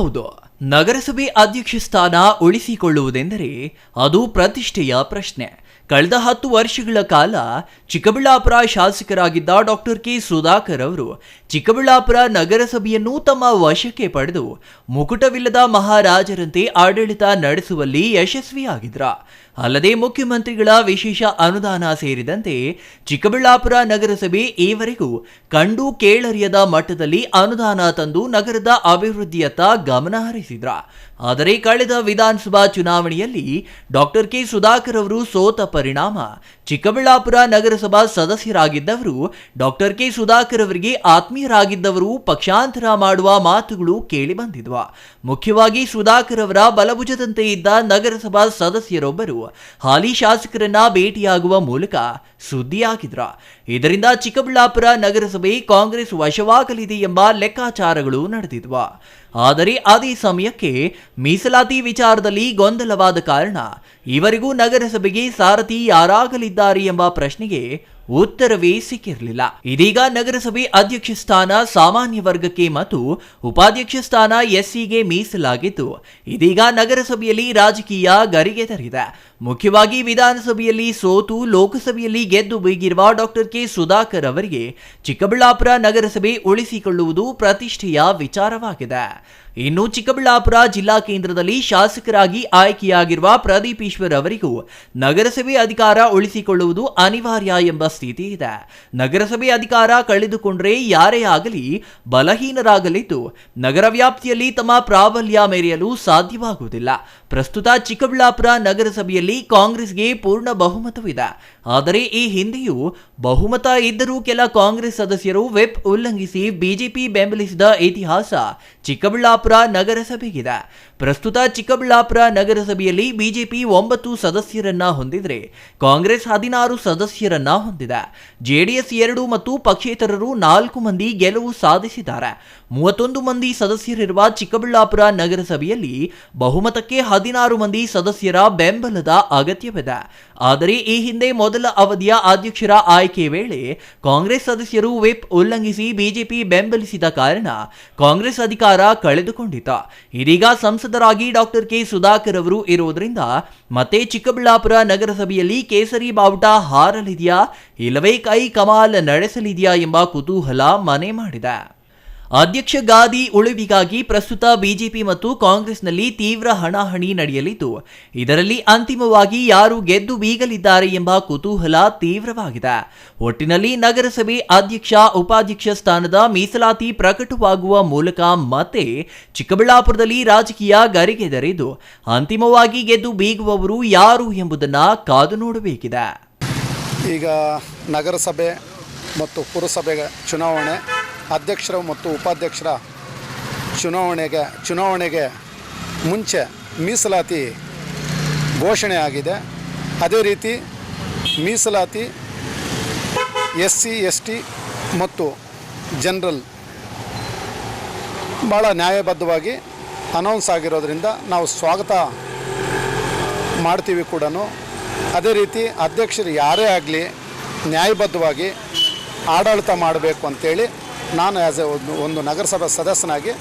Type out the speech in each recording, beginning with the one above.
ಹೌದು, ನಗರಸಭೆ ಅಧ್ಯಕ್ಷ ಸ್ಥಾನ ಉಳಿಸಿಕೊಳ್ಳುವುದೆಂದರೆ ಅದು ಪ್ರತಿಷ್ಠೆಯ ಪ್ರಶ್ನೆ. ಕಳೆದ 10 ವರ್ಷಗಳ ಕಾಲ ಚಿಕ್ಕಬಳ್ಳಾಪುರ ಶಾಸಕರಾಗಿದ್ದ ಡಾಕ್ಟರ್ ಕೆ ಸುಧಾಕರ್ ಅವರು ಚಿಕ್ಕಬಳ್ಳಾಪುರ ನಗರಸಭೆಯನ್ನು ತಮ್ಮ ವಶಕ್ಕೆ ಪಡೆದು ಮುಕುಟವಿಲ್ಲದ ಮಹಾರಾಜರಂತೆ ಆಡಳಿತ ನಡೆಸುವಲ್ಲಿ ಯಶಸ್ವಿಯಾಗಿದ್ರ. ಅಲ್ಲದೆ ಮುಖ್ಯಮಂತ್ರಿಗಳ ವಿಶೇಷ ಅನುದಾನ ಸೇರಿದಂತೆ ಚಿಕ್ಕಬಳ್ಳಾಪುರ ನಗರಸಭೆ ಈವರೆಗೂ ಕಂಡು ಕೇಳರಿಯದ ಮಟ್ಟದಲ್ಲಿ ಅನುದಾನ ತಂದು ನಗರದ ಅಭಿವೃದ್ಧಿಯತ್ತ ಗಮನ ಹರಿಸಿದ್ರ. ಆದರೆ ಕಳೆದ ವಿಧಾನಸಭಾ ಚುನಾವಣೆಯಲ್ಲಿ ಡಾಕ್ಟರ್ ಕೆ ಸುಧಾಕರ್ ಅವರು ಸೋತ ಪರಿಣಾಮ ಚಿಕ್ಕಬಳ್ಳಾಪುರ ನಗರಸಭಾ ಸದಸ್ಯರಾಗಿದ್ದವರು ಡಾಕ್ಟರ್ ಕೆ ಸುಧಾಕರ್ ಅವರಿಗೆ ಆತ್ಮೀಯರಾಗಿದ್ದವರು ಪಕ್ಷಾಂತರ ಮಾಡುವ ಮಾತುಗಳು ಕೇಳಿ ಬಂದಿದ್ವ. ಮುಖ್ಯವಾಗಿ ಸುಧಾಕರ್ ಅವರ ಬಲಭುಜದಂತೆ ಇದ್ದ ನಗರಸಭಾ ಸದಸ್ಯರೊಬ್ಬರು ಹಾಲಿ ಶಾಸಕರನ್ನ ಭೇಟಿಯಾಗುವ ಮೂಲಕ ಸುದ್ದಿಯಾಗಿದ್ರ. ಇದರಿಂದ ಚಿಕ್ಕಬಳ್ಳಾಪುರ ನಗರಸಭೆ ಕಾಂಗ್ರೆಸ್ ವಶವಾಗಲಿದೆ ಎಂಬ ಲೆಕ್ಕಾಚಾರಗಳು ನಡೆದಿದ್ವ. ಆದರೆ ಅದೇ ಸಮಯಕ್ಕೆ ಮೀಸಲಾತಿ ವಿಚಾರದಲ್ಲಿ ಗೊಂದಲವಾದ ಕಾರಣ ಇವರಿಗೂ ನಗರಸಭೆಗೆ ಸಾರಥಿ ಯಾರಾಗಲಿದ್ದಾರೆ ಎಂಬ ಪ್ರಶ್ನೆಗೆ ಉತ್ತರವೇ ಸಿಕ್ಕಿರಲಿಲ್ಲ. ಇದೀಗ ನಗರಸಭೆ ಅಧ್ಯಕ್ಷ ಸ್ಥಾನ ಸಾಮಾನ್ಯ ವರ್ಗಕ್ಕೆ ಮತ್ತು ಉಪಾಧ್ಯಕ್ಷ ಸ್ಥಾನ ಎಸ್ಸಿಗೆ ಮೀಸಲಾಗಿದ್ದು ಇದೀಗ ನಗರಸಭೆಯಲ್ಲಿ ರಾಜಕೀಯ ಗರಿಗೆದರಿದೆ. ಮುಖ್ಯವಾಗಿ ವಿಧಾನಸಭೆಯಲ್ಲಿ ಸೋತು ಲೋಕಸಭೆಯಲ್ಲಿ ಗೆದ್ದು ಬೀಗಿರುವ ಡಾಕ್ಟರ್ ಕೆ ಸುಧಾಕರ್ ಅವರಿಗೆ ಚಿಕ್ಕಬಳ್ಳಾಪುರ ನಗರಸಭೆ ಉಳಿಸಿಕೊಳ್ಳುವುದು ಪ್ರತಿಷ್ಠೆಯ ವಿಚಾರವಾಗಿದೆ. ಇನ್ನು ಚಿಕ್ಕಬಳ್ಳಾಪುರ ಜಿಲ್ಲಾ ಕೇಂದ್ರದಲ್ಲಿ ಶಾಸಕರಾಗಿ ಆಯ್ಕೆಯಾಗಿರುವ ಪ್ರದೀಪ್ ಈಶ್ವರ್ ಅವರಿಗೂ ನಗರಸಭೆ ಅಧಿಕಾರ ಉಳಿಸಿಕೊಳ್ಳುವುದು ಅನಿವಾರ್ಯ ಎಂಬ ಸ್ಥಿತಿ ಇದೆ. ನಗರಸಭೆ ಅಧಿಕಾರ ಕಳೆದುಕೊಂಡ್ರೆ ಯಾರೇ ಆಗಲಿ ಬಲಹೀನರಾಗಲಿದ್ದು ನಗರ ವ್ಯಾಪ್ತಿಯಲ್ಲಿ ತಮ್ಮ ಪ್ರಾಬಲ್ಯ ಮೆರೆಯಲು ಸಾಧ್ಯವಾಗುವುದಿಲ್ಲ. ಪ್ರಸ್ತುತ ಚಿಕ್ಕಬಳ್ಳಾಪುರ ನಗರಸಭೆಯಲ್ಲಿ ಕಾಂಗ್ರೆಸ್ಗೆ ಪೂರ್ಣ ಬಹುಮತವಿದೆ. ಆದರೆ ಈ ಹಿಂದೆಯೂ ಬಹುಮತ ಇದ್ದರೂ ಕೆಲ ಕಾಂಗ್ರೆಸ್ ಸದಸ್ಯರು ವಿಪ್ ಉಲ್ಲಂಘಿಸಿ ಬಿಜೆಪಿ ಬೆಂಬಲಿಸಿದ ಇತಿಹಾಸ ಚಿಕ್ಕಬಳ್ಳಾಪುರ ನಗರಸಭೆಗಿದೆ. ಪ್ರಸ್ತುತ ಚಿಕ್ಕಬಳ್ಳಾಪುರ ನಗರಸಭೆಯಲ್ಲಿ ಬಿಜೆಪಿ 9 ಸದಸ್ಯರನ್ನ ಹೊಂದಿದ್ರೆ ಕಾಂಗ್ರೆಸ್ 16 ಸದಸ್ಯರನ್ನ ಹೊಂದಿದೆ. ಜೆಡಿಎಸ್ 2 ಮತ್ತು ಪಕ್ಷೇತರರು 4 ಮಂದಿ ಗೆಲುವು ಸಾಧಿಸಿದ್ದಾರೆ. 31 ಮಂದಿ ಸದಸ್ಯರಿರುವ ಚಿಕ್ಕಬಳ್ಳಾಪುರ ನಗರಸಭೆಯಲ್ಲಿ ಬಹುಮತಕ್ಕೆ 16 ಮಂದಿ ಸದಸ್ಯರ ಬೆಂಬಲದ ಅಗತ್ಯವಿದೆ. ಆದರೆ ಈ ಹಿಂದೆ ಮೊದಲ ಅವಧಿಯ ಅಧ್ಯಕ್ಷರ ಆಯ್ಕೆ ವೇಳೆ ಕಾಂಗ್ರೆಸ್ ಸದಸ್ಯರು ವಿಪ್ ಉಲ್ಲಂಘಿಸಿ ಬಿಜೆಪಿ ಬೆಂಬಲಿಸಿದ ಕಾರಣ ಕಾಂಗ್ರೆಸ್ ಅಧಿಕಾರ ಕಳೆದುಕೊಂಡಿತು. ಇದೀಗ ಸಂಸದರಾಗಿ ಡಾಕ್ಟರ್ ಕೆ ಸುಧಾಕರ್ ಅವರು ಇರುವುದರಿಂದ ಮತ್ತೆ ಚಿಕ್ಕಬಳ್ಳಾಪುರ ನಗರಸಭೆಯಲ್ಲಿ ಕೇಸರಿ ಬಾವುಟ ಹಾರಲಿದೆಯಾ ಇಲ್ಲವೇ ಕೈ ಕಮಾಲ್ ನಡೆಸಲಿದೆಯಾ ಎಂಬ ಕುತೂಹಲ ಮನೆ ಮಾಡಿದೆ. ಅಧ್ಯಕ್ಷ ಗಾದಿ ಉಳಿವಿಗಾಗಿ ಪ್ರಸ್ತುತ ಬಿಜೆಪಿ ಮತ್ತು ಕಾಂಗ್ರೆಸ್ನಲ್ಲಿ ತೀವ್ರ ಹಣಾಹಣಿ ನಡೆಯಲಿದ್ದು ಇದರಲ್ಲಿ ಅಂತಿಮವಾಗಿ ಯಾರು ಗೆದ್ದು ಬೀಗಲಿದ್ದಾರೆ ಎಂಬ ಕುತೂಹಲ ತೀವ್ರವಾಗಿದೆ. ಒಟ್ಟಿನಲ್ಲಿ ನಗರಸಭೆ ಅಧ್ಯಕ್ಷ ಉಪಾಧ್ಯಕ್ಷ ಸ್ಥಾನದ ಮೀಸಲಾತಿ ಪ್ರಕಟವಾಗುವ ಮೂಲಕ ಮತ್ತೆ ಚಿಕ್ಕಬಳ್ಳಾಪುರದಲ್ಲಿ ರಾಜಕೀಯ ಗರಿಗೆದರಿದ್ದು ಅಂತಿಮವಾಗಿ ಗೆದ್ದು ಬೀಗುವವರು ಯಾರು ಎಂಬುದನ್ನು ಕಾದು ನೋಡಬೇಕಿದೆ. ಈಗ ನಗರಸಭೆ ಮತ್ತು ಪುರಸಭೆ ಚುನಾವಣೆ, ಅಧ್ಯಕ್ಷರು ಮತ್ತು ಉಪಾಧ್ಯಕ್ಷರ ಚುನಾವಣೆಗೆ ಮುಂಚೆ ಮೀಸಲಾತಿ ಘೋಷಣೆ ಆಗಿದೆ. ಅದೇ ರೀತಿ ಮೀಸಲಾತಿ SC ST ಮತ್ತು ಜನರಲ್ ಭಾಳ ನ್ಯಾಯಬದ್ಧವಾಗಿ ಅನೌನ್ಸ್ ಆಗಿರೋದ್ರಿಂದ ನಾವು ಸ್ವಾಗತ ಮಾಡ್ತೀವಿ ಕೂಡ. ಅದೇ ರೀತಿ ಅಧ್ಯಕ್ಷರು ಯಾರೇ ಆಗಲಿ ನ್ಯಾಯಬದ್ಧವಾಗಿ ಆಡಳಿತ ಮಾಡಬೇಕು ಅಂತೇಳಿ ನಾನು ಆ್ಯಸ್ ಒಂದು ನಗರಸಭಾ ಸದಸ್ಯನಾಗಿ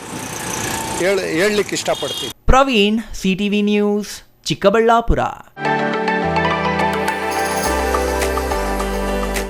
ಹೇಳಲಿಕ್ಕೆ ಇಷ್ಟಪಡ್ತೀನಿ. Praveen, CTV news, Chikkaballapur.